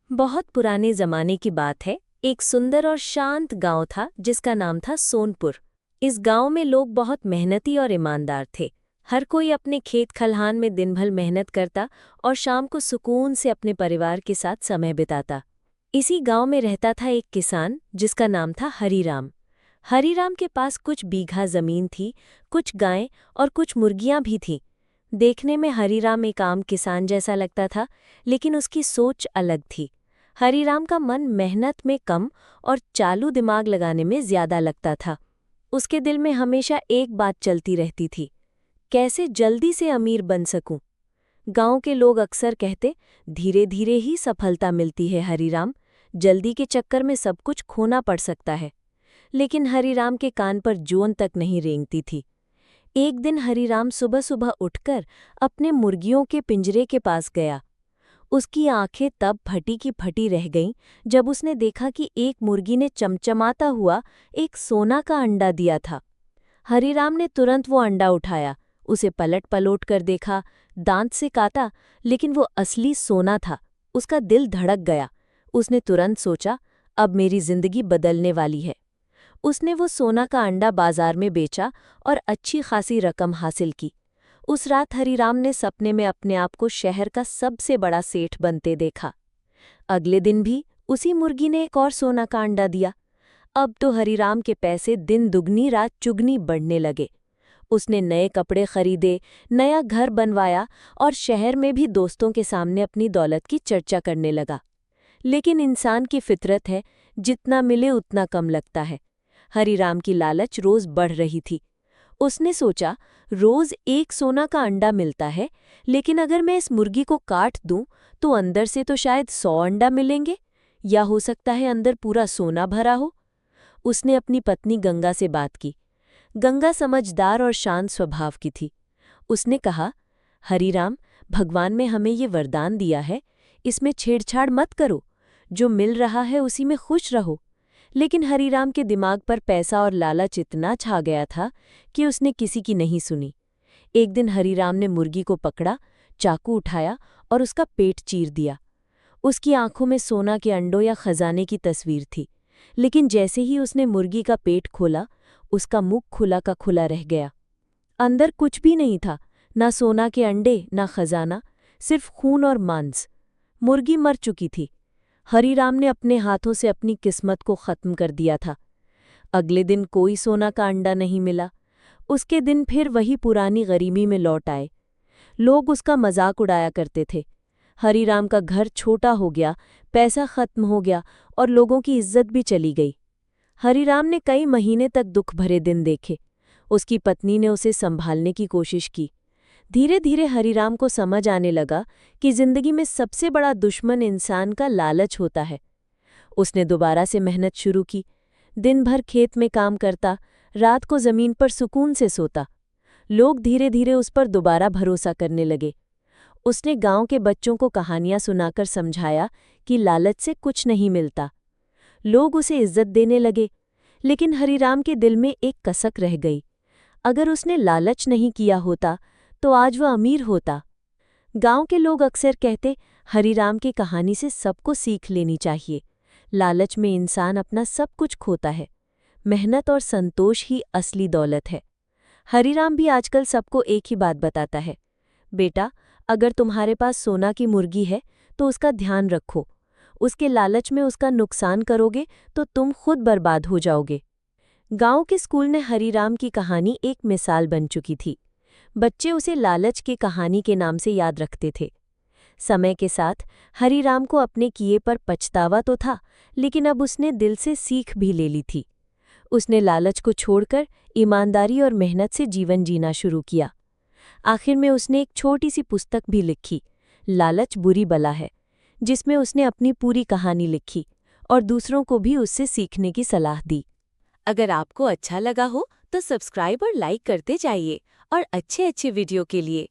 बहुत पुराने जमाने की बात है। एक सुंदर और शांत गांव था जिसका नाम था सोनपुर। इस गांव में लोग बहुत मेहनती और ईमानदार थे। हर कोई अपने खेत खलिहान में दिन भर मेहनत करता और शाम को सुकून से अपने परिवार के साथ समय बिताता। इसी गांव में रहता था एक किसान जिसका नाम था हरीराम। हरीराम के पास कुछ बीघा जमीन थी, कुछ गायें और कुछ मुर्गियां भी थीं। देखने में हरीराम एक आम किसान जैसा लगता था, लेकिन उसकी सोच अलग थी। हरीराम का मन मेहनत में कम और चालू दिमाग लगाने में ज्यादा लगता था। उसके दिल में हमेशा एक बात चलती रहती थी, कैसे जल्दी से अमीर बन सकूं। गांव के लोग अक्सर कहते, धीरे धीरे ही सफलता मिलती है हरीराम, जल्दी के चक्कर में सब कुछ खोना पड़ सकता है। लेकिन हरीराम के कान पर जून तक नहीं रेंगती थी। एक दिन हरीराम सुबह सुबह उठकर अपने मुर्गियों के पिंजरे के पास गया। उसकी आंखें तब फटी की फटी रह गईं जब उसने देखा कि एक मुर्गी ने चमचमाता हुआ एक सोना का अंडा दिया था। हरीराम ने तुरंत वो अंडा उठाया, उसे पलट पलोट कर देखा, दांत से काटा, लेकिन वो असली सोना था। उसका दिल धड़क गया। उसने तुरंत सोचा, अब मेरी जिंदगी बदलने वाली है। उसने वो सोना का अंडा बाजार में बेचा और अच्छी खासी रकम हासिल की। उस रात हरीराम ने सपने में अपने आप को शहर का सबसे बड़ा सेठ बनते देखा। अगले दिन भी उसी मुर्गी ने एक और सोना का अंडा दिया। अब तो हरीराम के पैसे दिन दुगनी रात चुगनी बढ़ने लगे। उसने नए कपड़े खरीदे, नया घर बनवाया और शहर में भी दोस्तों के सामने अपनी दौलत की चर्चा करने लगा। लेकिन इंसान की फितरत है, जितना मिले उतना कम लगता है। हरीराम की लालच रोज बढ़ रही थी। उसने सोचा, रोज एक सोना का अंडा मिलता है, लेकिन अगर मैं इस मुर्गी को काट दूं तो अंदर से तो शायद 100 अंडा मिलेंगे, या हो सकता है अंदर पूरा सोना भरा हो। उसने अपनी पत्नी गंगा से बात की। गंगा समझदार और शांत स्वभाव की थी। उसने कहा, हरीराम, भगवान ने हमें ये वरदान दिया है, इसमें छेड़छाड़ मत करो, जो मिल रहा है उसी में खुश रहो। लेकिन हरीराम के दिमाग पर पैसा और लालच इतना छा गया था कि उसने किसी की नहीं सुनी। एक दिन हरीराम ने मुर्गी को पकड़ा, चाकू उठाया और उसका पेट चीर दिया। उसकी आंखों में सोना के अंडों या खजाने की तस्वीर थी, लेकिन जैसे ही उसने मुर्गी का पेट खोला, उसका मुख खुला का खुला रह गया। अंदर कुछ भी नहीं था, ना सोना के अंडे, ना खजाना, सिर्फ खून और मांस। मुर्गी मर चुकी थी। हरीराम ने अपने हाथों से अपनी किस्मत को खत्म कर दिया था। अगले दिन कोई सोना का अंडा नहीं मिला। उसके दिन फिर वही पुरानी गरीबी में लौट आए। लोग उसका मजाक उड़ाया करते थे। हरीराम का घर छोटा हो गया, पैसा खत्म हो गया और लोगों की इज्जत भी चली गई। हरीराम ने कई महीने तक दुख भरे दिन देखे। उसकी पत्नी ने उसे संभालने की कोशिश की। धीरे धीरे हरीराम को समझ आने लगा कि जिंदगी में सबसे बड़ा दुश्मन इंसान का लालच होता है। उसने दोबारा से मेहनत शुरू की। दिन भर खेत में काम करता, रात को जमीन पर सुकून से सोता। लोग धीरे धीरे उस पर दोबारा भरोसा करने लगे। उसने गांव के बच्चों को कहानियां सुनाकर समझाया कि लालच से कुछ नहीं मिलता। लोग उसे इज्जत देने लगे। लेकिन हरीराम के दिल में एक कसक रह गई। अगर उसने लालच नहीं किया होता तो आज वह अमीर होता। गांव के लोग अक्सर कहते, हरीराम की कहानी से सबको सीख लेनी चाहिए। लालच में इंसान अपना सब कुछ खोता है। मेहनत और संतोष ही असली दौलत है। हरीराम भी आजकल सबको एक ही बात बताता है, बेटा, अगर तुम्हारे पास सोना की मुर्गी है तो उसका ध्यान रखो। उसके लालच में उसका नुकसान करोगे तो तुम खुद बर्बाद हो जाओगे। गांव के स्कूल ने हरीराम की कहानी एक मिसाल बन चुकी थी। बच्चे उसे लालच की कहानी के नाम से याद रखते थे। समय के साथ हरीराम को अपने किए पर पछतावा तो था, लेकिन अब उसने दिल से सीख भी ले ली थी। उसने लालच को छोड़कर ईमानदारी और मेहनत से जीवन जीना शुरू किया। आखिर में उसने एक छोटी सी पुस्तक भी लिखी, लालच बुरी बला है, जिसमें उसने अपनी पूरी कहानी लिखी और दूसरों को भी उससे सीखने की सलाह दी। अगर आपको अच्छा लगा हो तो सब्सक्राइब और लाइक करते जाइए और अच्छे अच्छे वीडियो के लिए